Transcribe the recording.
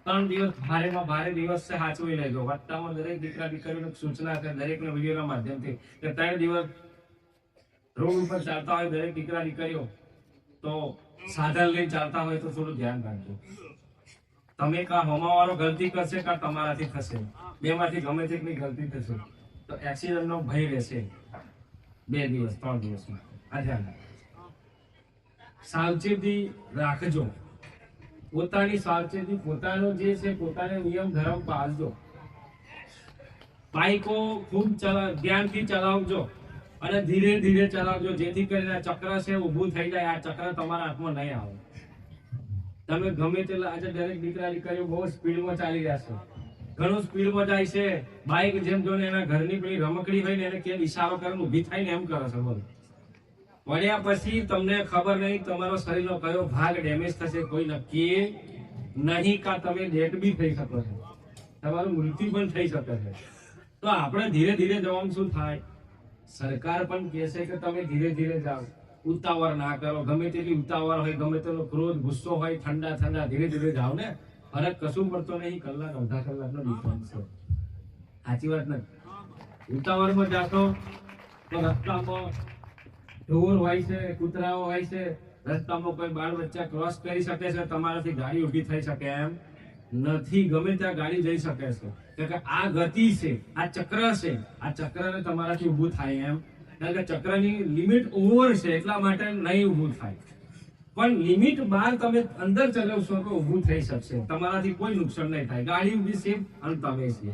ત્રણ દિવસ ભારેમાં ભારે દિવસ છે, સાચવી લેજો. વાર્તામાં દરેક દીકરા દીકરીઓને સૂચના છે દરેકના વિડીયોના માધ્યમથી કે 3 દિવસ રોડ ઉપર ચાલતા હોય દરેક દીકરા દીકરીઓ તો સાધન લઈને ચાલતા હોય તો થોડું ધ્યાન રાખજો. તમે કા હોમાવાળો ગલતી કરશે કા તમારાથી થશે, બેમાંથી ગમે તેટલી ગલતી થશે તો એક્સિડન્ટનો ભય રહેશે 2 દિવસ 3 દિવસમાં. આ ધ્યાન રાખજો. સાવચેતી રાખજો, પોતાની સાવચેતી, પોતાનો જે છે પોતાનો નિયમ ધર્મ પાળજો. બાઈકો ખૂબ ધ્યાનથી ચલાવજો અને ધીરે ધીરે ચલાવજો, જેથી કરીને ચક્ર છે ઊભું થઈ જાય. આ ચક્ર તમારા હાથમાં નહીં આવે. તમે ગમે તેટલા આજે દરેક દીકરા દીકરીઓ બહુ સ્પીડમાં ચાલી રહ્યા છે, ઘણું સ્પીડમાં જાય છે. બાઈક જેમ જોને એના ઘરની પેલી રમકડી હોય ને એને કેમ ઈશારો કરીને ઊભી થઈને એમ કરે છે. બોલો, પડ્યા પછી તમને ખબર નહીં તમારો શરીરનો કયો ભાગ ડેમેજ થશે કોઈ નક્કી નહીં. કા તમે ડેડ બી થઈ શકો છો, તમારું મૃત્યુ પણ થઈ શકે છે. તો આપણે ધીરે ધીરે જવાનું શું થાય, સરકાર પણ કહે છે કે તમે ધીરે ધીરે જાઓ, ઉતાવળ ના કરો. ગમે તેટલી ઉતાવળ હોય, ગમે તેટલો ક્રોધ ગુસ્સો હોય, ઠંડા ઠંડા ધીરે ધીરે જાઓ ને, ફરક કશું પડતો નહીં. કલાક અડધા કલાકનો ડિફરન્સ છે. સાચી વાત નથી. ઉતાવળમાં જાતો તો રસ્તામાં ઢોર હોય છે, કૂતરાઓ હોય છે, રસ્તામાં કોઈ બાળ બચ્ચા ક્રોસ કરી શકે છે, તમારાથી ગાડી ઊભી થઈ શકે એમ નથી. ગમે ત્યાં ગાડી જઈ શકે છે કે આ ગતિ છે, આ ચક્ર છે, આ ચક્રને તમારાથી ઊભું થાય એમ, કારણ કે ચક્રની લિમિટ ઓવર છે એટલા માટે નહીં ઊભું થાય. પણ લિમિટ બહાર તમે અંદર ચલાવશો તો ઊભું થઈ શકશે, તમારાથી કોઈ નુકસાન નહીં થાય. ગાડી ઊભી છે અને તમે છે.